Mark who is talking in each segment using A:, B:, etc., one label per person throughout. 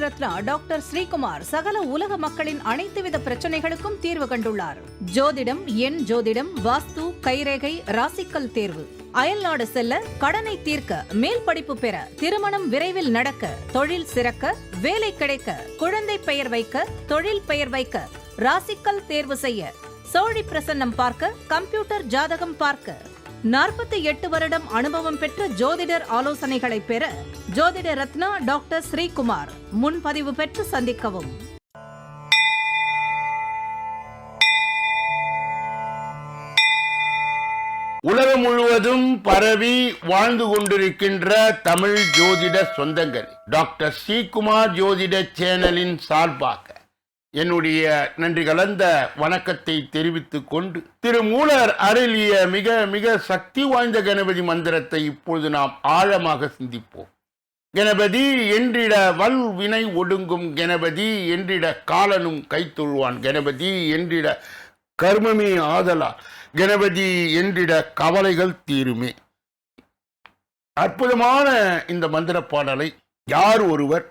A: Ratna doctor Sreekumar சகல உலக மக்களின் அனைத்து வித பிரச்சனைகளுக்கும் தீர்வு கண்டுள்ளார். ஜோதிடம், எண் ஜோதிடம், வாஸ்து, கைரேகை, ராசிக்கல் தேர்வு, அயல்நாடு செல்ல, கடனை தீர்க்க, மேல் படிப்பு பெற, திருமணம் விரைவில் நடக்க, தொழில் சிறக்க, வேலை கிடைக்க, குழந்தை பெயர் வைக்க, தொழில் பெயர் வைக்க, ராசிக்கல் தேர்வு செய்ய, சோழி பிரசன்னம் பார்க்க, கம்ப்யூட்டர் ஜாதகம் பார்க்க, 48 வருடம் அனுபவம் பெற்ற ஜோதிடர் ஆலோசனைகளை பெற ஜோதிட ரத்னா டாக்டர் ஸ்ரீகுமார். முன்பதிவு பெற்று சந்திக்கவும்.
B: உலகம் முழுவதும் பரவி வாழ்ந்து கொண்டிருக்கின்ற தமிழ் ஜோதிட சொந்தங்கள், டாக்டர் ஸ்ரீகுமார் ஜோதிட சேனலின் சார்பாக என்னுடைய நன்றி கலந்த வணக்கத்தை தெரிவித்துக் கொண்டு, திருமூலர் அருளிய மிக மிக சக்தி வாய்ந்த கணபதி மந்திரத்தை இப்பொழுது நாம் ஆழமாக சிந்திப்போம். கணபதி என்றிட வல் வினை ஒடுங்கும், கணபதி என்றிட காலனும் கைத்தொழுவான், கணபதி என்றிட கர்மமே ஆதலால், கணபதி என்றிட கவலைகள் தீருமே. அற்புதமான இந்த மந்திர பாடலை யார் ஒருவர்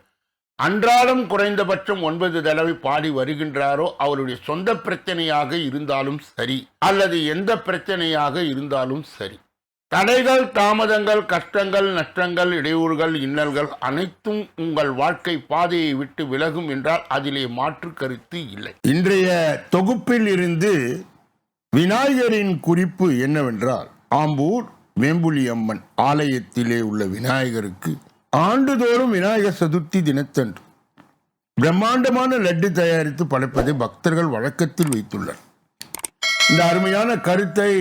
B: அன்றாடம் குறைந்தபட்சம் 9 தடவை பாடி வருகின்றாரோ, அவருடைய சொந்த பிரச்சனையாக இருந்தாலும் சரி, அல்லது எந்த பிரச்சனையாக இருந்தாலும் சரி, தடைகள், தாமதங்கள், கஷ்டங்கள், நஷ்டங்கள், இடையூறுகள், இன்னல்கள் அனைத்தும் உங்கள் வாழ்க்கை பாதையை விட்டு விலகும் என்றால் அதிலே மாற்று கருத்து இல்லை. இன்றைய தொகுப்பில் இருந்து விநாயகரின் குறிப்பு என்னவென்றால், ஆம்பூர் வேம்புலியம்மன் ஆலயத்திலே உள்ள விநாயகருக்கு ஆண்டுதோறும் விநாயகர் சதுர்த்தி தினத்தன்று பிரம்மாண்டமான லட்டு தயாரித்து படைப்பதை பக்தர்கள் வழக்கத்தில் வைத்துள்ளனர். இந்த அருமையான கருத்தை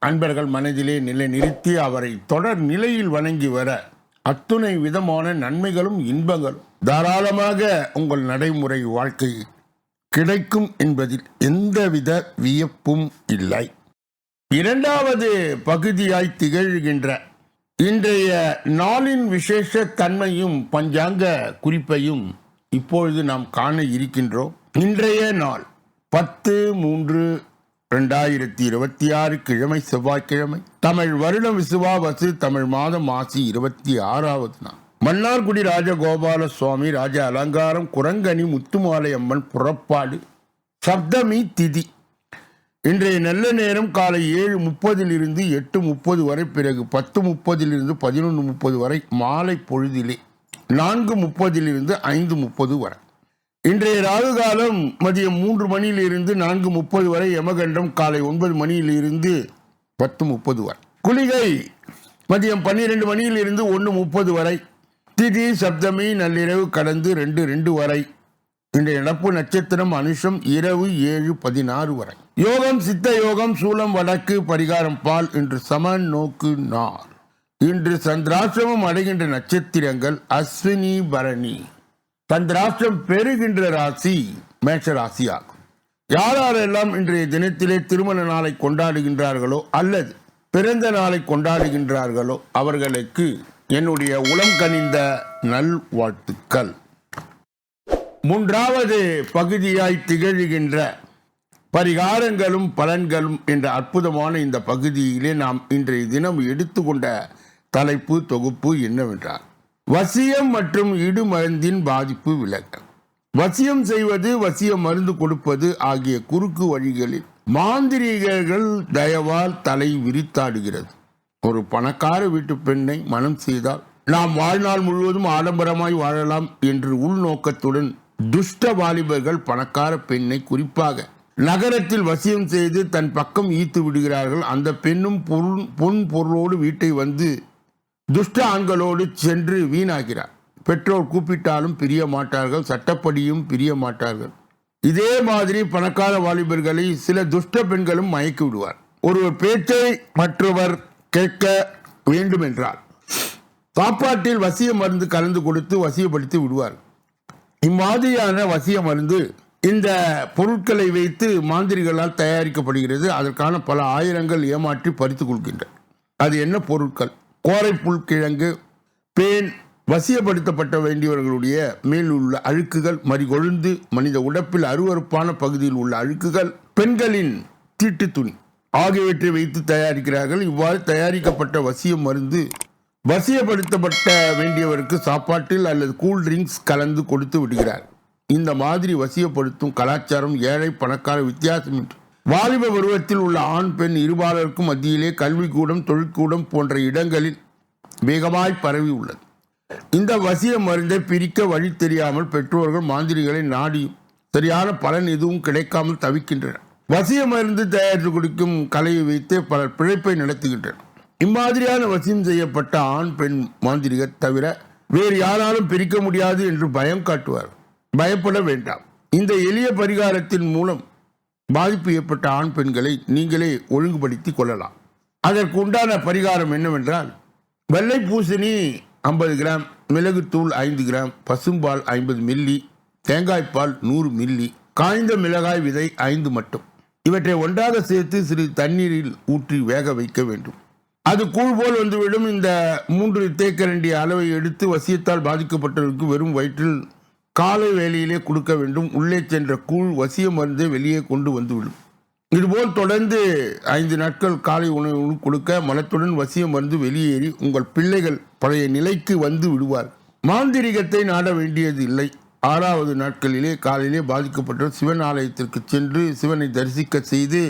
B: அன்பர்கள் மனதிலே நிலைநிறுத்தி அவரை தொடர் நிலையில் வணங்கி வர அத்துணை விதமான நன்மைகளும் இன்பங்களும் தாராளமாக உங்கள் நடைமுறை வாழ்க்கை கிடைக்கும் என்பதில் எந்தவித வியப்பும் இல்லை. இரண்டாவது பகுதியாய் திகழ்கின்ற இன்றைய நாளின் விசேஷ தன்மையும் பஞ்சாங்க குறிப்பையும் இப்பொழுது நாம் காண இருக்கின்றோம். இன்றைய நாள் 10/3/2026 கிழமை, செவ்வாய்க்கிழமை, தமிழ் வருடம் விசுவாவசு, தமிழ் மாதம் மாசி 26வது நாள். மன்னார்குடி ராஜகோபால சுவாமி ராஜ அலங்காரம், குரங்கணி முத்துமாலை அம்மன் புறப்பாடு, சப்தமி திதி. இன்றைய நல்ல நேரம் காலை 7:30 8:30 வரை, பிறகு 10:30 11:30 வரை, மாலை பொழுதிலே 4:30 5:30 வரை. இன்றைய ராகு காலம் மதியம் 3 மணியிலிருந்து 4:30 வரை, யமகண்டம் காலை 9 மணியிலிருந்து 10:30 வரை, குளிகை மதியம் 12 மணியிலிருந்து 1:30 வரை, திதி சப்தமி நள்ளிரவு கடந்து 2:02 வரை. இன்றைய நடப்பு நட்சத்திரம் அனுஷம் இரவு 7:16 வரை. யோகம் சித்த யோகம், சூலம் வடக்கு, பரிகாரம் பால். இன்று சமன் நோக்கு நாள். இன்று சந்திராஷ்டிரமம் அடைகின்ற நட்சத்திரங்கள் அஸ்வினி, பரணி. சந்திராஷ்டிரம் பெறுகின்ற ராசி மேஷ ராசி ஆகும். யாரெல்லாம் இன்றைய தினத்திலே திருமண நாளை கொண்டாடுகின்றார்களோ அல்லது பிறந்த நாளை கொண்டாடுகின்றார்களோ அவர்களுக்கு என்னுடைய உளம் கனிந்த நல்வாழ்த்துக்கள். மூன்றாவது பகுதியாய் திகழ்கின்ற பரிகாரங்களும் பலன்களும் என்ற அற்புதமான இந்த பகுதியிலே நாம் இன்றைய தினம் எடுத்துக்கொண்ட தலைப்பு தொகுப்பு என்னவென்றால், வசியம் மற்றும் இடுமருந்தின் பாதிப்பு விலக. வசியம் செய்வது, வசிய மருந்து கொடுப்பது ஆகிய குறுக்கு வழிகளில் மாந்திரீகர்கள் தயவால் தலை விரித்தாடுகிறது. ஒரு பணக்கார வீட்டு பெண்ணை மனம் செய்தால் நாம் வாழ்நாள் முழுவதும் ஆடம்பரமாய் வாழலாம் என்று உள்நோக்கத்துடன் துஷ்ட வாலிபர்கள் பணக்கார பெண்ணை குறிப்பாக நகரத்தில் வசியம் செய்து தன் பக்கம் ஈர்த்து விடுகிறார்கள். அந்த பெண்ணும் பொன் பொருளோடு வீட்டை வந்து துஷ்ட ஆண்களோடு சென்று வீணாகிறார். பெற்றோர் கூப்பிட்டாலும் பிரிய மாட்டார்கள், சட்டப்படியும் பிரிய மாட்டார்கள். இதே மாதிரி பணக்கார வாலிபர்களை சில துஷ்ட பெண்களும் மயக்கி விடுவார். ஒருவர் பேச்சை மற்றவர் கேட்க வேண்டும் என்றால் சாப்பாட்டில் வசிய மருந்து கலந்து கொடுத்து வசியப்படுத்தி விடுவார். இம்மாதிரியான வசிய மருந்து இந்த பொருட்களை வைத்து மாந்திரிகளால் தயாரிக்கப்படுகிறது. அதற்கான பல ஆயிரங்கள் ஏமாற்றி பறித்துக் கொள்கின்றன. அது என்ன பொருட்கள்? கோரைப்புல் கிழங்கு, பேன். வசியப்படுத்தப்பட்ட வேண்டியவர்களுடைய மேல் உள்ள அழுக்குகள், மறிகொழுந்து மனித உடப்பில் அருவருப்பான பகுதியில் உள்ள அழுக்குகள், பெண்களின் தீட்டு துணி ஆகியவற்றை வைத்து தயாரிக்கிறார்கள். இவ்வாறு தயாரிக்கப்பட்ட வசிய மருந்து வசியப்படுத்தப்பட்ட வேண்டியவருக்கு சாப்பாட்டில் அல்லது கூல் ட்ரிங்க்ஸ் கலந்து கொடுத்து விடுகிறார். இந்த மாதிரி வசியப்படுத்தும் கலாச்சாரம் ஏழை பணக்கார வித்தியாசமின்றி வாலிப பருவத்தில் உள்ள ஆண் பெண் இருபாலருக்கும் மத்தியிலே கல்விக்கூடம், தொழிற்கூடம் போன்ற இடங்களில் வேகமாய் பரவி உள்ளது. இந்த வசிய மருந்தை பிரிக்க வழி தெரியாமல் பெற்றோர்கள் மாந்திரிகளை நாடியும் சரியான பலன் எதுவும் கிடைக்காமல் தவிக்கின்றனர். வசிய மருந்து தயாரித்து கொடுக்கும் கலையை வைத்து பலர் பிழைப்பை நடத்துகின்றனர். இம்மாதிரியான வசியம் செய்யப்பட்ட ஆண் பெண் மாந்திரிகர் தவிர வேறு யாராலும் பிரிக்க முடியாது என்று பயம் காட்டுவார். பயப்பட வேண்டாம். இந்த எளிய பரிகாரத்தின் மூலம் பாதிப்பு ஏற்பட்ட ஆண் பெண்களை நீங்களே ஒழுங்குபடுத்தி கொள்ளலாம். அதற்கு உண்டான பரிகாரம் என்னவென்றால், வெள்ளை பூசணி 50 கிராம், மிளகுத்தூள் 5 கிராம், பசும்பால் 50 மில்லி, தேங்காய்ப்பால் 100 மில்லி, காய்ந்த மிளகாய் விதை 5 மட்டும். இவற்றை ஒன்றாக சேர்த்து சிறிது தண்ணீரில் ஊற்றி வேக வைக்க வேண்டும். அது கூழ் போல் வந்துவிடும். இந்த 3 தேக்கரண்டி அளவை எடுத்து வசியத்தால் பாதிக்கப்பட்டவருக்கு வெறும் வயிற்றில் காலை வேளையிலே கொடுக்க வேண்டும். உள்ளே சென்ற கூழ் வசிய மருந்தை வெளியே கொண்டு வந்துவிடும். இதுபோல் தொடர்ந்து 5 நாட்கள் காலை உணவு கொடுக்க மலத்துடன் வசிய மருந்து வெளியேறி உங்கள் பிள்ளைகள் பழைய நிலைக்கு வந்து விடுவார். மாந்திரிகத்தை நாட வேண்டியது இல்லை. 6வது நாட்களிலே காலையிலே பாதிக்கப்பட்டவர் சிவன் ஆலயத்திற்கு சென்று சிவனை தரிசிக்க செய்து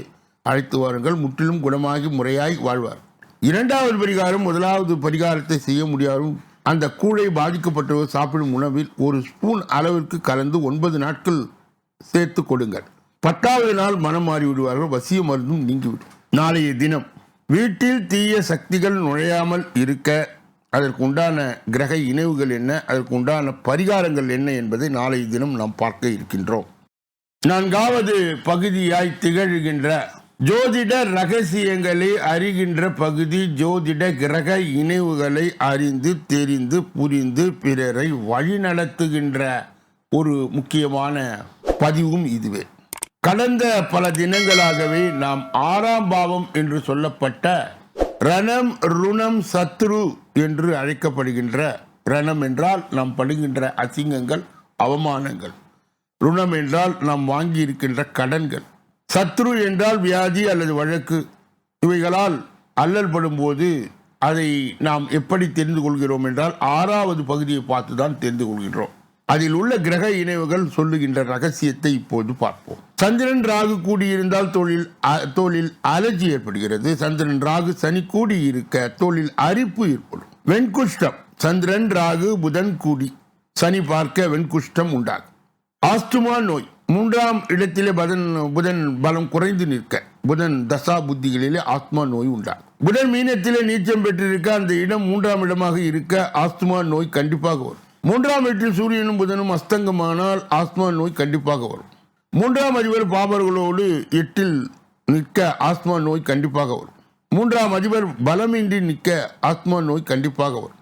B: அழைத்து வாருங்கள். முற்றிலும் குணமாகி முறையாய் வாழ்வார். 2வது பரிகாரம் 1வது பரிகாரத்தை செய்ய முடியாது. அந்த கூழை பாதிக்கப்பட்டவர் சாப்பிடும் உணவில் 1 ஸ்பூன் அளவிற்கு கலந்து 9 நாட்கள் சேர்த்து கொடுங்கள். 10வது நாள் மனம் மாறி விடுவார்கள். வசிய மருந்தும் நீங்கிவிடும். நாளைய தினம் வீட்டில் தீய சக்திகள் நுழையாமல் இருக்க அதற்கு உண்டான கிரக இணைவுகள் என்ன, அதற்கு உண்டான பரிகாரங்கள் என்ன என்பதை நாளைய தினம் நாம் பார்க்க இருக்கின்றோம். 4வது பகுதியாய் திகழ்கின்ற ஜோதிட ரகசியங்களை அறிகின்ற பகுதி ஜோதிட கிரக இணைவுகளை அறிந்து தெரிந்து புரிந்து பிறரை வழிநடத்துகின்ற ஒரு முக்கியமான பதிவும் இதுவே. கடந்த பல தினங்களாகவே நாம் 6ஆம் பாவம் என்று சொல்லப்பட்ட ரணம், ருணம், சத்ரு என்று அழைக்கப்படுகின்ற, ரணம் என்றால் நாம் படுகின்ற அசிங்கங்கள், அவமானங்கள், ருணம் என்றால் நாம் வாங்கி இருக்கின்ற கடன்கள், சத்ரு என்றால் வியாதி அல்லது வழக்கு, இவைகளால் அல்லல் படும்போது அதை நாம் எப்படி தெரிந்து கொள்கிறோம் என்றால் 6வது பகுதியை பார்த்து தான் தெரிந்து கொள்கின்றோம். அதில் உள்ள கிரக இணைவுகள் சொல்லுகின்ற ரகசியத்தை இப்போது பார்ப்போம். சந்திரன் ராகு கூடியிருந்தால் தோளில் அலர்ஜி ஏற்படுகிறது. சந்திரன் ராகு சனி கூடி இருக்க தோளில் அரிப்பு ஏற்படும். வெண்குஷ்டம், சந்திரன் ராகு புதன் கூடி சனி பார்க்க வெண்குஷ்டம் உண்டாகும். ஆஸ்துமா நோய், 3ஆம் இடத்திலே புதன் பலம் குறைந்து நிற்க புதன் தசா புத்திகளிலே ஆஸ்துமா நோய் உண்டாகும். புதன் மீனத்திலே நீச்சம் பெற்றிருக்க அந்த இடம் 3ஆம் இடமாக இருக்க ஆஸ்துமா நோய் கண்டிப்பாக வரும். 3ஆம் வீட்டில் சூரியனும் புதனும் அஸ்தங்கமானால் ஆஸ்துமா நோய் கண்டிப்பாக வரும். 3ஆம் அதிபர் பாபர்களோடு 8ல் நிற்க ஆஸ்துமா நோய் கண்டிப்பாக வரும். 3ஆம் அதிபர் பலமின்றி நிற்க ஆஸ்துமா நோய் கண்டிப்பாக வரும்.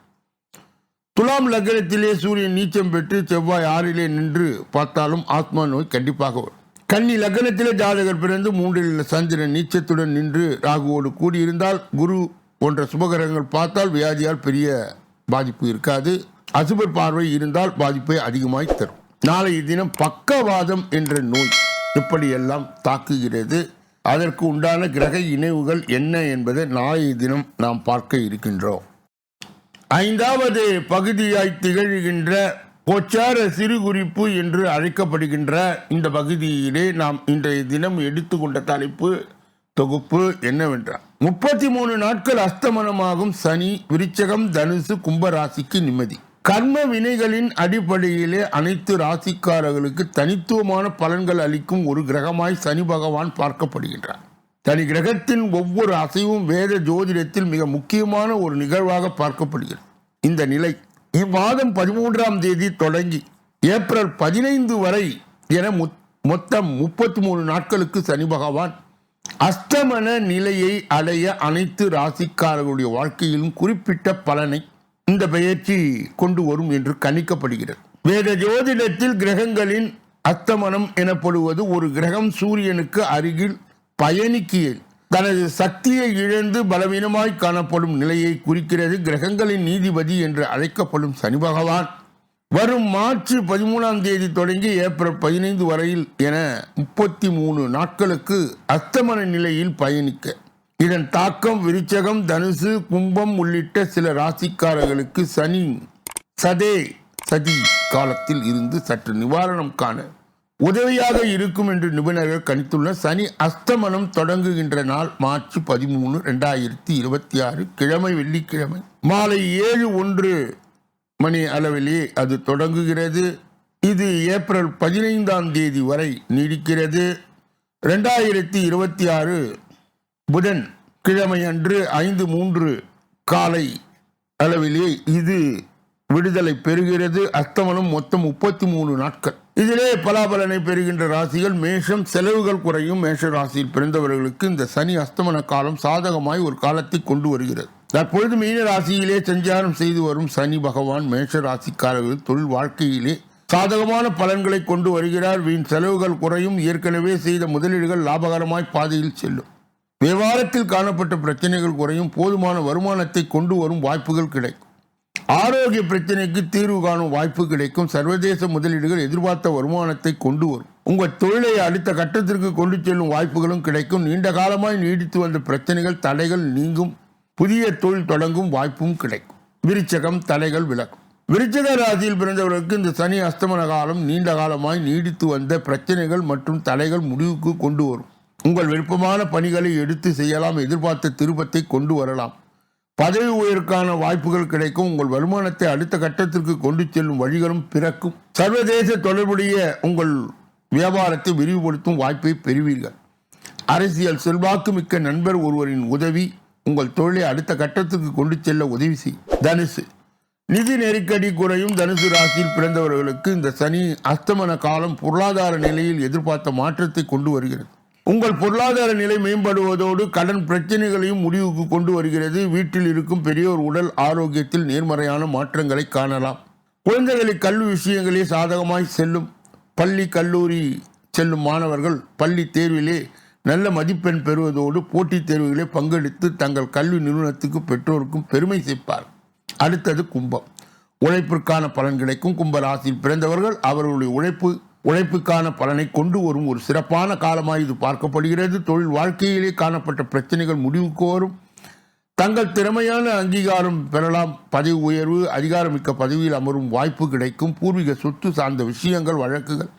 B: துலாம் லக்னத்திலே சூரியன் நீச்சம் பெற்று செவ்வாய் 6லே நின்று பார்த்தாலும் ஆஸ்துமா நோய் கண்டிப்பாக வரும். கன்னி லக்னத்திலே ஜாதகர் பிறந்து 3ல் சந்திரன் நீச்சத்துடன் நின்று ராகுவோடு கூடியிருந்தால், குரு போன்ற சுபகிரகங்கள் பார்த்தால் வியாதியால் பெரிய பாதிப்பு இருக்காது. அசுபர் பார்வை இருந்தால் பாதிப்பை அதிகமாய் தரும். நாளைய தினம் பக்கவாதம் என்ற நோய் எப்படியெல்லாம் தாக்குகிறது, அதற்கு உண்டான கிரக இணைவுகள் என்ன என்பதை நாளைய தினம் நாம் பார்க்க இருக்கின்றோம். 5வது பகுதியாய் திகழ்கின்ற கோச்சார சிறு குறிப்பு என்று அழைக்கப்படுகின்ற இந்த பகுதியிலே நாம் இன்றைய தினம் எடுத்துக்கொண்ட தலைப்பு தொகுப்பு என்னவென்றால், 33 நாட்கள் அஸ்தமனமாகும் சனி விருச்சகம், தனுசு, கும்பராசிக்கு நிம்மதி. கர்ம வினைகளின் அடிப்படையிலே அனைத்து ராசிக்காரர்களுக்கு தனித்துவமான பலன்கள் அளிக்கும் ஒரு கிரகமாய் சனி பகவான் பார்க்கப்படுகின்றார். தனி கிரகத்தின் ஒவ்வொரு அசைவும் வேத ஜோதிடத்தில் மிக முக்கியமான ஒரு நிகழ்வாக பார்க்கப்படுகிறது. இந்த நிலை இம்மாதம் 13ஆம் தேதி தொடங்கி ஏப்ரல் 15 வரை என மொத்தம் 33 நாட்களுக்கு சனி பகவான் அஸ்தமன நிலையை அடைய அனைத்து ராசிக்காரர்களுடைய வாழ்க்கையிலும் குறிப்பிட்ட பலனை இந்த பெயர்ச்சி கொண்டு வரும் என்று கணிக்கப்படுகிறது. வேத ஜோதிடத்தில் கிரகங்களின் அஸ்தமனம் எனப்படுவது ஒரு கிரகம் சூரியனுக்கு அருகில் பயணிக்கையில் தனது சக்தியை இழந்து பலவீனமாய் காணப்படும் நிலையை குறிக்கிறது. கிரகங்களின் நீதிபதி என்று அழைக்கப்படும் சனி பகவான் வரும் மார்ச் 13ஆம் தேதி தொடங்கி ஏப்ரல் 15 வரையில் என 33 நாட்களுக்கு அஸ்தமன நிலையில் பயணிக்க இதன் தாக்கம் விருச்சகம், தனுசு, கும்பம் உள்ளிட்ட சில ராசிக்காரர்களுக்கு சதி காலத்தில் இருந்து சற்று நிவாரணம் காண உதவியாக இருக்கும் என்று நிபுணர்கள் கணித்துள்ள. சனி அஸ்தமனம் தொடங்குகின்ற நாள் மார்ச் 13, 2026 கிழமை, வெள்ளிக்கிழமை மாலை 7:01 மணி அளவிலே அது தொடங்குகிறது. இது ஏப்ரல் 15ஆம் தேதி வரை நீடிக்கிறது. 2026 புதன் கிழமை அன்று 5:03 காலை அளவிலே இது விடுதலை பெறுகிறது. அஸ்தமனம் மொத்தம் 33 நாட்கள். இதிலே பலாபலனை பெறுகின்ற ராசிகள் மேஷம். செலவுகள் குறையும். மேஷ ராசியில் பிறந்தவர்களுக்கு இந்த சனி அஸ்தமன காலம் சாதகமாய் ஒரு காலத்தை கொண்டு வருகிறது. தற்பொழுது மீன ராசியிலே சஞ்சாரம் செய்து வரும் சனி பகவான் மேஷ ராசிக்காரர்கள் தொழில் வாழ்க்கையிலே சாதகமான பலன்களை கொண்டு வருகிறார். வீண் செலவுகள் குறையும். ஏற்கனவே செய்த முதலீடுகள் லாபகரமாய் பாதையில் செல்லும். வியாபாரத்தில் காணப்பட்ட பிரச்சனைகள் குறையும். போதுமான வருமானத்தை கொண்டு வரும் வாய்ப்புகள் கிடைக்கும். ஆரோக்கிய பிரச்சனைக்கு தீர்வு காணும் வாய்ப்பு கிடைக்கும். சர்வதேச முதலீடுகள் எதிர்பார்த்த வருமானத்தை கொண்டு வரும். உங்கள் தொழிலை அடுத்த கட்டத்திற்கு கொண்டு செல்லும் வாய்ப்புகளும் கிடைக்கும். நீண்ட காலமாய் நீடித்து வந்த பிரச்சனைகள், தடைகள் நீங்கும். புதிய தொழில் தொடங்கும் வாய்ப்பும் கிடைக்கும். விருச்சகம், தடைகள் விலகும். விருச்சிக ராசியில் பிறந்தவர்களுக்கு இந்த சனி அஸ்தமன காலம் நீண்ட காலமாய் நீடித்து வந்த பிரச்சனைகள் மற்றும் தடைகள் முடிவுக்கு கொண்டு வரும். உங்கள் விருப்பமான பணிகளை எடுத்து செய்யலாம். எதிர்பார்த்த திருப்பத்தை கொண்டு வரலாம். பதவி உயர்வுக்கான வாய்ப்புகள் கிடைக்கும். உங்கள் வருமானத்தை அடுத்த கட்டத்திற்கு கொண்டு செல்லும் வழிகளும் பிறக்கும். சர்வதேச தொடர்புடைய உங்கள் வியாபாரத்தை விரிவுபடுத்தும் வாய்ப்பை பெறுவீர்கள். அரசியல் செல்வாக்கு மிக்க நண்பர் ஒருவரின் உதவி உங்கள் தொழிலை அடுத்த கட்டத்திற்கு கொண்டு செல்ல உதவி செய்யும். தனுசு, நிதி நெருக்கடி குறையும். தனுசு ராசியில் பிறந்தவர்களுக்கு இந்த சனி அஸ்தமன காலம் பொருளாதார நிலையில் எதிர்பார்த்த மாற்றத்தை கொண்டு வருகிறது. உங்கள் பொருளாதார நிலை மேம்படுவதோடு கடன் பிரச்சனைகளையும் முடிவுக்கு கொண்டு வருகிறது. வீட்டில் இருக்கும் பெரியோர் உடல் ஆரோக்கியத்தில் நேர்மறையான மாற்றங்களை காணலாம். குழந்தைகளை கல்வி விஷயங்களே சாதகமாய் செல்லும். பள்ளி கல்லூரி செல்லும் மாணவர்கள் பள்ளி தேர்விலே நல்ல மதிப்பெண் பெறுவதோடு போட்டித் தேர்வுகளை பங்கெடுத்து தங்கள் கல்வி நிறுவனத்துக்கு பெற்றோருக்கும் பெருமை சேர்ப்பார். அடுத்தது கும்பம். உழைப்பிற்கான பலன் கிடைக்கும். கும்ப ராசியில் பிறந்தவர்கள் அவர்களுடைய உழைப்புக்கான பலனை கொண்டு வரும் ஒரு சிறப்பான காலமாக இது பார்க்கப்படுகிறது. தொழில் வாழ்க்கையிலே காணப்பட்ட பிரச்சனைகள் முடிவுக்கு வரும். தங்கள் திறமையான அங்கீகாரம் பெறலாம். பதவி உயர்வு, அதிகாரமிக்க பதவியில் அமரும் வாய்ப்பு கிடைக்கும். பூர்வீக சொத்து சார்ந்த விஷயங்கள், வழக்குகள்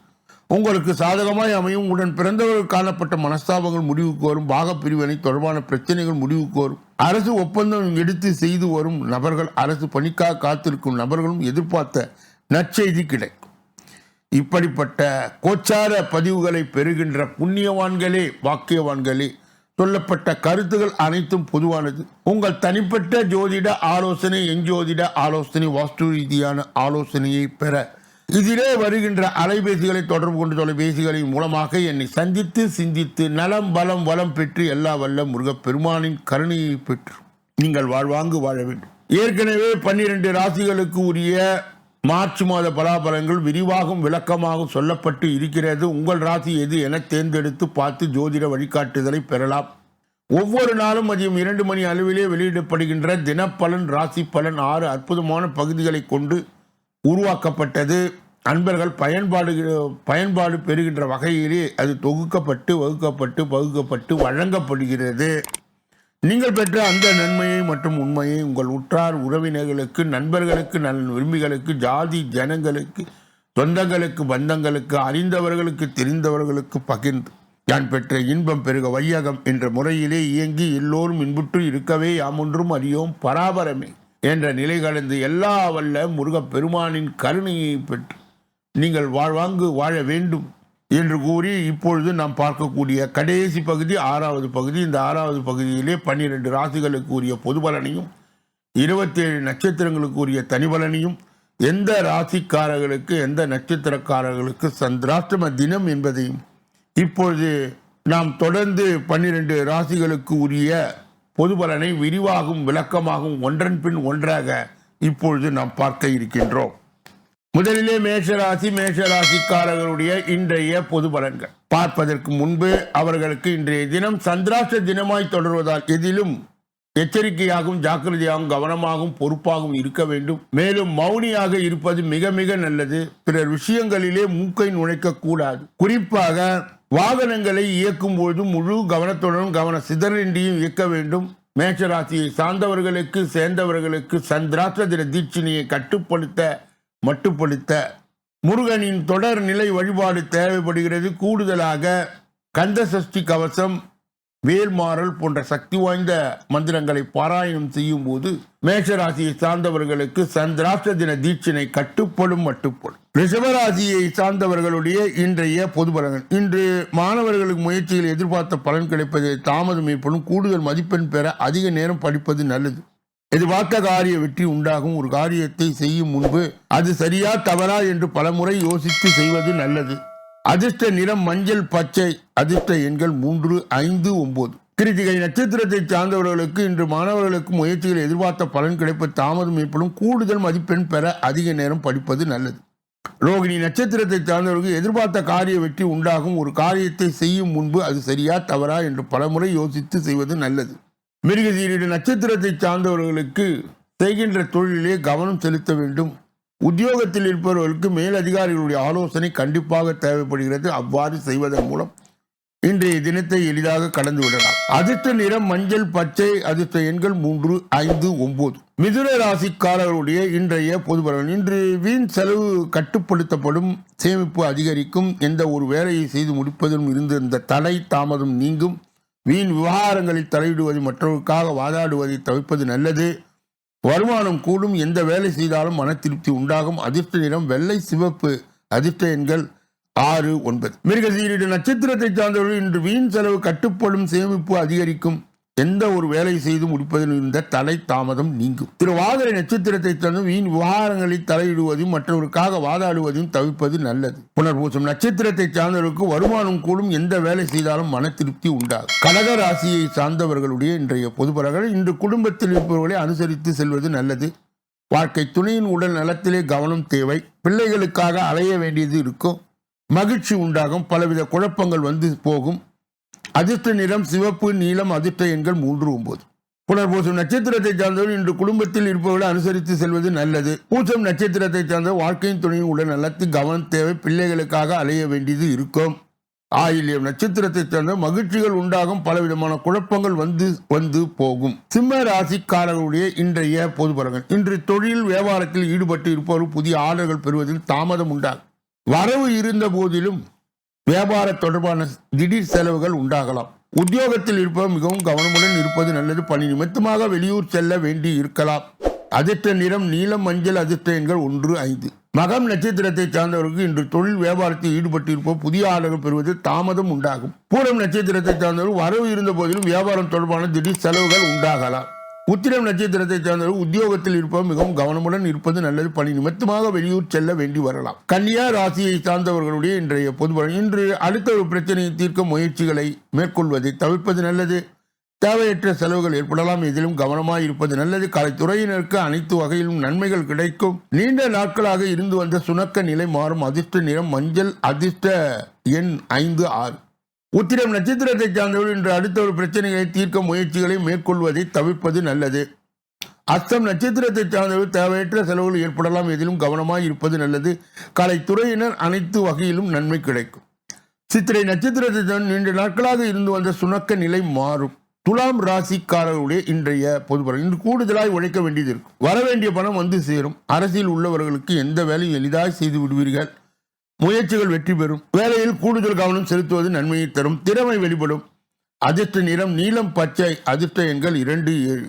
B: உங்களுக்கு சாதகமாய் அமையும். உடன் பிறந்தவர்கள் காணப்பட்ட மனஸ்தாபங்கள் முடிவுக்கு வரும். பாகப்பிரிவினை தொடர்பான பிரச்சனைகள் முடிவுக்கு வரும். அரசு ஒப்பந்தம் எடுத்து செய்து வரும் நபர்கள், அரசு பணிக்காக காத்திருக்கும் நபர்களும் எதிர்பார்த்த நற்செய்தி கிடைக்கும். இப்படிப்பட்ட கோச்சார பதிவுகளை பெறுகின்ற புண்ணியவான்களே, வாக்கியவான்களே, சொல்லப்பட்ட கருத்துகள் அனைத்தும் பொதுவானது. உங்கள் தனிப்பட்ட ஜோதிட ஆலோசனை, எஞ்சோதிட ஆலோசனை, வாஸ்து ரீதியான ஆலோசனையை பெற இதிலே வருகின்ற அலைபேசிகளை தொடர்பு கொண்டு தொலைபேசிகளின் மூலமாக என்னை சந்தித்து சிந்தித்து நலம் பலம் வளம் பெற்று எல்லா வல்ல முருகப்பெருமானின் கருணையை பெற்று நீங்கள் வாழ்வாங்கு வாழ வேண்டும். ஏற்கனவே 12 ராசிகளுக்கு உரிய மார்ச் மாத பலாபலங்கள் விரிவாகவும் விளக்கமாகவும் சொல்லப்பட்டு இருக்கிறது. உங்கள் ராசி எது என தேர்ந்தெடுத்து பார்த்து ஜோதிட வழிகாட்டுதலை பெறலாம். ஒவ்வொரு நாளும் மதியம் 2 மணி அளவிலே வெளியிடப்படுகின்ற தினப்பலன், ராசி பலன் 6 அற்புதமான பகுதிகளை கொண்டு உருவாக்கப்பட்டது. அன்பர்கள் பயன்பாடு பெறுகின்ற வகையிலே அது தொகுக்கப்பட்டு வகுக்கப்பட்டு வழங்கப்படுகிறது. நீங்கள் பெற்ற அந்த நன்மையை மற்றும் உண்மையை உங்கள் உற்றார் உறவினர்களுக்கு, நண்பர்களுக்கு, நலன் விரும்பிகளுக்கு, ஜாதி ஜனங்களுக்கு, சொந்தங்களுக்கு, பந்தங்களுக்கு, அறிந்தவர்களுக்கு, தெரிந்தவர்களுக்கு பகிர்ந்து யான் பெற்ற இன்பம் பெருக வையகம் என்ற முறையிலே இயங்கி எல்லோரும் இன்புற்று இருக்கவே யாமொன்றும் அறியோம் பராபரமே என்ற நிலை கடந்து எல்லா வல்ல முருகப்பெருமானின் கருணையை பெற்று நீங்கள் வாழ்வாங்கு வாழ வேண்டும் என்று கூறி இப்பொழுது நாம் பார்க்கக்கூடிய கடைசி பகுதி 6வது பகுதி. இந்த 6வது பகுதியிலே 12 ராசிகளுக்கு உரிய பொது பலனையும் 27 நட்சத்திரங்களுக்கு உரிய தனி பலனையும், எந்த ராசிக்காரர்களுக்கு எந்த நட்சத்திரக்காரர்களுக்கு சந்திராஷ்டம தினம் என்பதையும் இப்பொழுது நாம் தொடர்ந்து 12 ராசிகளுக்கு உரிய பொது பலனை விரிவாகவும் விளக்கமாகவும் ஒன்றன் பின் ஒன்றாக இப்பொழுது நாம் பார்க்க இருக்கின்றோம். முதலிலே மேஷராசிக்காரர்களுடைய இன்றைய பொது பலன்கள் பார்ப்பதற்கு முன்பு அவர்களுக்கு இன்றைய தினம் சந்திராஷ்ட தினமாய் தொடர்வதால் எதிலும் எச்சரிக்கையாகவும் ஜாக்கிரதையாகவும் கவனமாகவும் பொறுப்பாகவும் இருக்க வேண்டும். மேலும் மௌனியாக இருப்பது மிக மிக நல்லது. பிறர் விஷயங்களிலே மூக்கை நுழைக்க கூடாது. குறிப்பாக வாகனங்களை இயக்கும் போது முழு கவனத்துடன் கவன சிதறின்றியும் இயக்க வேண்டும். மேஷராசியை சார்ந்தவர்களுக்கு சேர்ந்தவர்களுக்கு சந்திராஷ்ட தின தீட்சணையை மட்டுப்படுத்த முருகனின் தொடர் நிலை வழிபாடு தேவைப்படுகிறது. கூடுதலாக கந்த சஷ்டி கவசம், வேல்மாறல் போன்ற சக்தி வாய்ந்த மந்திரங்களை பாராயணம் செய்யும் போது மேஷராசியை சார்ந்தவர்களுக்கு சந்திராஷ்ட தின தீட்சணை மட்டுப்படும். ரிஷபராசியை சார்ந்தவர்களுடைய இன்றைய பொது பலன்கள். இன்று மாணவர்களுக்கு முயற்சியில் எதிர்பார்த்த பலன் கிடைப்பதை தாமதம் ஏற்படும். கூடுதல் மதிப்பெண் பெற அதிக நேரம் படிப்பது நல்லது. எதிர்பார்த்த காரிய வெற்றி உண்டாகும். ஒரு காரியத்தை செய்யும் முன்பு அது சரியா தவறா என்று பலமுறை யோசித்து செய்வது நல்லது. அதிர்ஷ்ட நிறம் மஞ்சள் பச்சை. அதிர்ஷ்ட எண்கள் 3, 5, 9. கிருத்திகை நட்சத்திரத்தை சார்ந்தவர்களுக்கு இன்று மாணவர்களுக்கு முயற்சியில் எதிர்பார்த்த பலன் கிடைப்பது தாமதம் ஏற்படும். கூடுதல் மதிப்பெண் பெற அதிக நேரம் படிப்பது நல்லது. ரோகிணி நட்சத்திரத்தை சார்ந்தவர்களுக்கு எதிர்பார்த்த காரிய வெற்றி உண்டாகும். ஒரு காரியத்தை செய்யும் முன்பு அது சரியா தவறா என்று பலமுறை யோசித்து செய்வது நல்லது. மிருகசீரிட நட்சத்திரத்தை சார்ந்தவர்களுக்கு செய்கின்ற தொழிலே கவனம் செலுத்த வேண்டும். உத்தியோகத்தில் இருப்பவர்களுக்கு மேல் அதிகாரிகளுடைய ஆலோசனை கண்டிப்பாக தேவைப்படுகிறது. அவ்வாறு செய்வதன் மூலம் இன்றைய தினத்தை எளிதாக கடந்து விடலாம். அதிர்ஷ்ட நிறம் மஞ்சள் பச்சை. அதிர்ஷ்ட எண்கள் 3, 5, 9. மிதுன ராசிக்காரர்களுடைய இன்றைய பொது பலன். இன்று வீண் செலவு கட்டுப்படுத்தப்படும். சேமிப்பு அதிகரிக்கும். எந்த ஒரு வேலையை செய்து முடிப்பதிலும் இருந்த தடை தாமதம் நீங்கும். வீண் விவகாரங்களில் தலையிடுவது, மற்றவர்களுக்காக வாதாடுவதை தவிர்ப்பது நல்லது. வருமானம் கூடும். எந்த வேலை செய்தாலும் மன திருப்தி உண்டாகும். அதிர்ஷ்ட நிறம் வெள்ளை சிவப்பு. அதிர்ஷ்ட எண்கள் 6, 9. மிருகசீரிட நட்சத்திரத்தை சார்ந்தவர்கள் இன்று வீண் செலவு கட்டுப்படும். சேமிப்பு அதிகரிக்கும். எந்த ஒரு வேலை செய்து முடிப்பதில் இருந்த தடை தாமதம் நீங்கும். திருவாதிரை நட்சத்திரத்தை சார்ந்த வீண் விவகாரங்களில் தலையிடுவதையும் மற்றவருக்காக வாதாடுவதையும் தவிர்ப்பது நல்லது. புனர்பூசம் நட்சத்திரத்தை சார்ந்தவர்களுக்கு வருமானம் கூடும். எந்த வேலை செய்தாலும் மன திருப்தி உண்டாகும். கடக ராசியை சார்ந்தவர்களுடைய இன்றைய பொது பலன்கள். இன்று குடும்பத்தில் இருப்பவர்களை அனுசரித்து செல்வது நல்லது. வாழ்க்கை துணையின் உடல் நலத்திலே கவனம் தேவை. பிள்ளைகளுக்காக அலைய வேண்டியது இருக்கும். மகிழ்ச்சி உண்டாகும். பலவித குழப்பங்கள் வந்து போகும். அதிர்ஷ்ட நிறம் சிவப்பு நீலம். அதிர்ஷ்ட எண்கள் 3, 9. புனர்பூசம் நட்சத்திரத்தை சார்ந்தவர் இன்று குடும்பத்தில் இருப்பவர்களை அனுசரித்து செல்வது நல்லது. பூசம் நட்சத்திரத்தை சார்ந்த வாழ்க்கையின் துணையின் உடல் நலத்தில் கவனம் தேவை. பிள்ளைகளுக்காக அலைய வேண்டியது இருக்கும். ஆயில்யம் நட்சத்திரத்தை சார்ந்த மகிழ்ச்சிகள் உண்டாகும். பலவிதமான குழப்பங்கள் வந்து போகும். சிம்ம ராசிக்காரர்களுடைய இன்றைய பொது பலன்கள். இன்று தொழில் வியாபாரத்தில் ஈடுபட்டு இருப்பவர்கள் புதிய ஆர்டர்கள் பெறுவதில் தாமதம் உண்டாகும். வரவு இருந்த போதிலும் வியாபார தொடர்பான திடீர் செலவுகள் உண்டாகலாம். உத்தியோகத்தில் இருப்பவர் மிகவும் கவனமுடன் இருப்பது நல்லது. பணி நிமித்தமாக வெளியூர் செல்ல வேண்டி இருக்கலாம். அதிர்ஷ்ட நிறம் நீலம் மஞ்சள். அதிர்ஷ்ட எண்கள் 1, 5. மகம் நட்சத்திரத்தை சார்ந்தவர்களுக்கு இன்று தொழில் வியாபாரத்தில் ஈடுபட்டு இருப்போர் புதிய ஆர்டர்கள் பெறுவது தாமதம் உண்டாகும். பூரம் நட்சத்திரத்தை சார்ந்தவர்கள் வரவு இருந்த போதிலும் வியாபாரம் தொடர்பான திடீர் செலவுகள் உண்டாகலாம். உத்திரம் நட்சத்திரத்தை சார்ந்தவர்கள் உத்தியோகத்தில் இருப்பவர் மிகவும் கவனமுடன் இருப்பது நல்லது. பணி நிமித்தமாக வெளியூர் செல்ல வேண்டி வரலாம். கன்னியா ராசியை சார்ந்தவர்களுடைய இன்றைய பொது பலன். இன்று அடுத்த ஒரு பிரச்சனையை தீர்க்க முயற்சிகளை மேற்கொள்வதை தவிர்ப்பது நல்லது. தேவையற்ற செலவுகள் ஏற்படலாம். இதிலும் கவனமாக இருப்பது நல்லது. கலைத்துறையினருக்கு அனைத்து வகையிலும் நன்மைகள் கிடைக்கும். நீண்ட நாட்களாக இருந்து வந்த சுணக்க நிலை மாறும். அதிர்ஷ்ட நிறம் மஞ்சள். அதிர்ஷ்ட எண் 5, 6. உத்திரம் நட்சத்திரத்தை சார்ந்தவர்கள் இன்று அடுத்த ஒரு பிரச்சனைகளை தீர்க்க முயற்சிகளை மேற்கொள்வதை தவிர்ப்பது நல்லது. அஸ்தம் நட்சத்திரத்தை சார்ந்தவர்கள் தேவையற்ற செலவுகள் ஏற்படலாம். எதிலும் கவனமாக இருப்பது நல்லது. கலைத்துறையினர் அனைத்து வகையிலும் நன்மை கிடைக்கும். சித்திரை நட்சத்திரத்தை சார்ந்த நீண்ட நாட்களாக இருந்து வந்த சுணக்க நிலை மாறும். துலாம் ராசிக்காரர்களுடைய இன்றைய பொது பலன். இன்று கூடுதலாய் உழைக்க வேண்டியது இருக்கும். வரவேண்டிய பணம் வந்து சேரும். அரசியல் உள்ளவர்களுக்கு எந்த வேலையும் எளிதாக செய்து விடுவீர்கள். முயற்சிகள் வெற்றி பெறும். வேலையில் கூடுதல் கவனம் செலுத்துவது நன்மையை தரும். திறமை வெளிப்படும். அதிர்ஷ்ட நிறம் நீலம் பச்சை. அதிர்ஷ்ட எண்கள் 2, 7.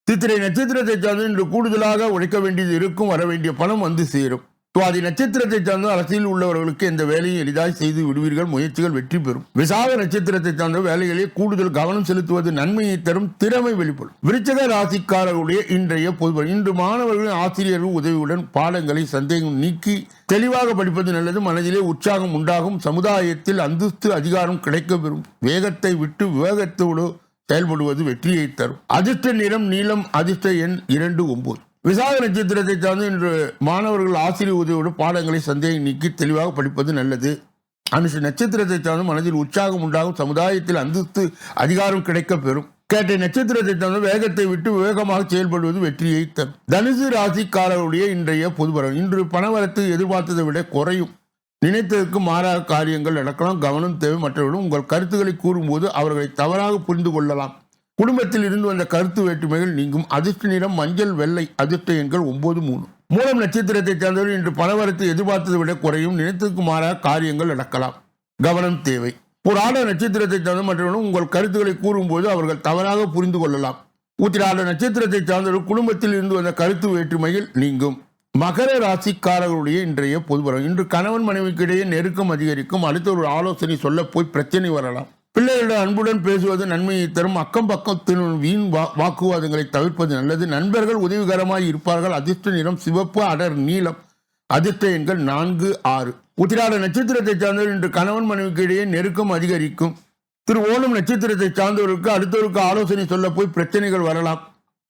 B: சித்திரை நட்சத்திரத்தை சார்ந்து இன்று கூடுதலாக உழைக்க வேண்டியது இருக்கும். வர வேண்டிய பணம் வந்து சேரும். சுவாதி நட்சத்திரத்தை சார்ந்த அரசியல் உள்ளவர்களுக்கு எந்த வேலையும் எளிதாக செய்து விடுவீர்கள். முயற்சிகள் வெற்றி பெறும். விசாக நட்சத்திரத்தை சார்ந்த வேலைகளிலே கூடுதல் கவனம் செலுத்துவது நன்மையை தரும். திறமை வெளிப்படும். விருச்சிக ராசிக்காரர்களுடைய இன்றைய பொது. இன்று மாணவர்களின் ஆசிரியர்கள் உதவியுடன் பாடங்களை சந்தேகம் நீக்கி தெளிவாக படிப்பது நல்லது. மனதிலே உற்சாகம் உண்டாகும். சமுதாயத்தில் அந்தஸ்து அதிகாரம் கிடைக்க பெறும். வேகத்தை விட்டு விவேகத்தோடு செயல்படுவது வெற்றியை தரும். அதிர்ஷ்ட நிறம் நீலம். அதிர்ஷ்ட எண் 2, 9. விசாக நட்சத்திரத்தை சார்ந்து இன்று மாணவர்கள் ஆசிரியர் உதவியோடு பாடங்களை சந்தேகம் நீக்கி தெளிவாக படிப்பது நல்லது. அனுஷ நட்சத்திரத்தை சார்ந்து மனதில் உற்சாகம் உண்டாகும். சமுதாயத்தில் அந்தஸ்து அதிகாரம் கிடைக்க பெறும். கேட்டை நட்சத்திரத்தை சார்ந்து வேகத்தை விட்டு விவேகமாக செயல்படுவது வெற்றியை தரும். தனுசு ராசிக்காரருடைய இன்றைய பொது பலன். இன்று பணவரத்து எதிர்பார்த்ததை விட குறையும். நினைத்ததற்கு மாறாக காரியங்கள் நடக்கலாம், கவனம் தேவை. மற்றவர்களும் உங்கள் கருத்துக்களை கூறும்போது அவர்களை தவறாக புரிந்து கொள்ளலாம். குடும்பத்தில் இருந்து வந்த கருத்து வேற்றுமைகள் நீங்கும். அதிர்ஷ்ட நிறம் மஞ்சள், வெள்ளை. அதிர்ஷ்ட எண்கள் 93. மூலம் நட்சத்திரத்தை சார்ந்தவர்கள் இன்று பணவரத்து எதிர்பார்த்ததை விட குறையும். நினைத்ததற்கு மாறாக காரியங்கள் நடக்கலாம், கவனம் தேவை. புராட நட்சத்திரத்தை சார்ந்த மற்றவர்களும் உங்கள் கருத்துக்களை கூறும்போது அவர்கள் தவறாக புரிந்து கொள்ளலாம். உத்திராட நட்சத்திரத்தை சார்ந்தவர்கள் குடும்பத்தில் இருந்து வந்த கருத்து வேற்றுமைகள் நீங்கும். மகர ராசிக்காரர்களுடைய இன்றைய பொதுபலன். இன்று கணவன் மனைவிக்கு இடையே நெருக்கம் அதிகரிக்கும். அடுத்த ஒரு ஆலோசனை சொல்ல போய் பிரச்சனை வரலாம். பிள்ளைகளிடம் அன்புடன் பேசுவது நன்மையை தரும். அக்கம் பக்கத்தின் வீண் வாக்குவாதங்களை தவிர்ப்பது நல்லது. நண்பர்கள் உதவிகரமாய் இருப்பார்கள். அதிர்ஷ்ட நிறம் சிவப்பு, அடர் நீலம். அதிர்ஷ்ட எண்கள் 4, 6. உத்திராட நட்சத்திரத்தை சார்ந்தவர் இன்று கணவன் மனைவிக்கு இடையே நெருக்கம் அதிகரிக்கும். திருவோணம் நட்சத்திரத்தை சார்ந்தவர்களுக்கு அடுத்தவருக்கு ஆலோசனை சொல்ல போய் பிரச்சனைகள் வரலாம்.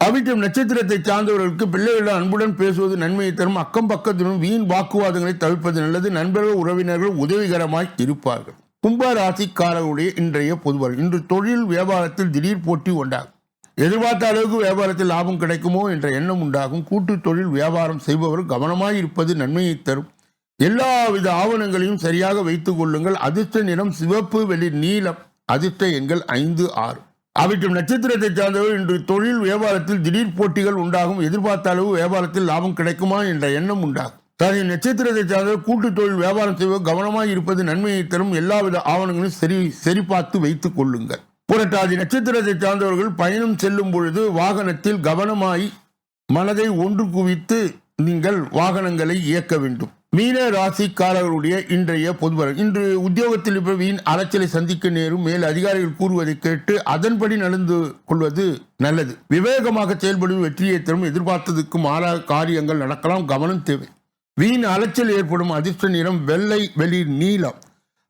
B: அவிட்டம் நட்சத்திரத்தை சார்ந்தவர்களுக்கு பிள்ளைகளிடம் அன்புடன் பேசுவது நன்மையை தரும். அக்கம் பக்கத்திலும் வீண் வாக்குவாதங்களை தவிர்ப்பது நல்லது. நண்பர்கள் உறவினர்கள் உதவிகரமாய் இருப்பார்கள். கும்ப ராசிக்காரர்களுடைய இன்றைய பொதுபலன். இன்று தொழில் வியாபாரத்தில் திடீர் போட்டி உண்டாகும். எதிர்பார்த்த அளவுக்கு வியாபாரத்தில் லாபம் கிடைக்குமோ என்ற எண்ணம் உண்டாகும். கூட்டு தொழில் வியாபாரம் செய்பவர் கவனமாய் இருப்பது நன்மையை தரும். எல்லாவித ஆவணங்களையும் சரியாக வைத்துக் கொள்ளுங்கள். அதிர்ஷ்ட நிறம் சிவப்பு, வெளிர் நீலம். அதிர்ஷ்ட எண்கள் 5, 6. அவிட்டம் நட்சத்திரத்தை சார்ந்தவர் இன்று தொழில் வியாபாரத்தில் திடீர் போட்டிகள் உண்டாகும். எதிர்பார்த்த அளவு வியாபாரத்தில் லாபம் கிடைக்குமா என்ற எண்ணம் உண்டாகும். தனது நட்சத்திரத்தை சார்ந்தவர் கூட்டு தொழில் வியாபாரம் செய்வது கவனமாக இருப்பது நன்மையை தரும். எல்லாவித ஆவணங்களையும் சரிபார்த்து வைத்துக் கொள்ளுங்கள். புரட்டாதி நட்சத்திரத்தை சார்ந்தவர்கள் பயணம் செல்லும் பொழுது வாகனத்தில் கவனமாய் மனதை ஒன்று குவித்து நீங்கள் வாகனங்களை இயக்க வேண்டும். மீன ராசிக்காரர்களுடைய இன்றைய பொதுபலன். இன்று உத்தியோகத்தில் வீண் அலைச்சலை சந்திக்க நேரும். மேல் அதிகாரிகள் கூறுவதை கேட்டு அதன்படி நடந்து கொள்வது நல்லது. விவேகமாக செயல்படுவது வெற்றியை தரும். எதிர்பார்த்ததுக்கு மாறாக காரியங்கள் நடக்கலாம், கவனம் தேவை. வீண் அலைச்சல் ஏற்படும். அதிர்ஷ்ட நிறம் வெள்ளை, வெளிர் நீலம்.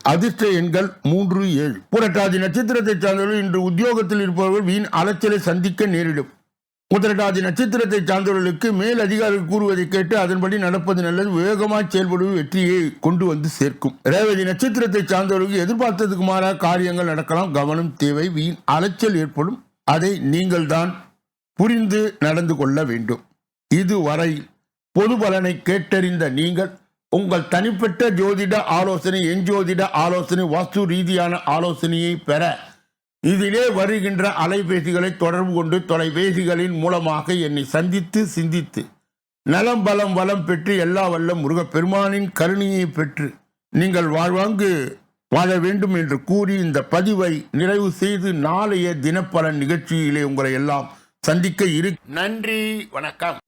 B: அதிர்ஷ்ட எண்கள் 3, 7. புரட்டாதி நட்சத்திரத்தை சார்ந்தவர்கள் இன்று உத்தியோகத்தில் இருப்பவர்கள் வீண் அலைச்சலை சந்திக்க நேரிடும். உத்திரட்டாதி நட்சத்திரத்தை சார்ந்தவர்களுக்கு மேல் அதிகாரிகள் கூறுவதை கேட்டு அதன்படி நடப்பது நல்லது. விவேகமாக செயல்படுவது வெற்றியை கொண்டு வந்து சேர்க்கும். ரேவதி நட்சத்திரத்தை சார்ந்தவர்களுக்கு எதிர்பார்த்ததுக்கு மாறாக காரியங்கள் நடக்கலாம், கவனம் தேவை. வீண் அலைச்சல் ஏற்படும். அதை நீங்கள் தான் புரிந்து நடந்து கொள்ள வேண்டும். இதுவரை பொது பலனை கேட்டறிந்த நீங்கள் உங்கள் தனிப்பட்ட ஜோதிட ஆலோசனை, எஞ்சோதிட ஆலோசனை, வாஸ்து ரீதியான ஆலோசனையை பெற இதிலே வருகின்ற அலைபேசிகளை தொடர்பு கொண்டு தொலைபேசிகளின் மூலமாக என்னை சந்தித்து சிந்தித்து நலம் பலம் வளம் பெற்று எல்லா வல்ல முருகப்பெருமானின் கருணையை பெற்று நீங்கள் வாழ்வாங்கு வாழ வேண்டும் என்று கூறி இந்த பதிவை நிறைவு செய்து நாளைய தினப்பலன் நிகழ்ச்சியிலே உங்களை எல்லாம் சந்திக்க நன்றி, வணக்கம்.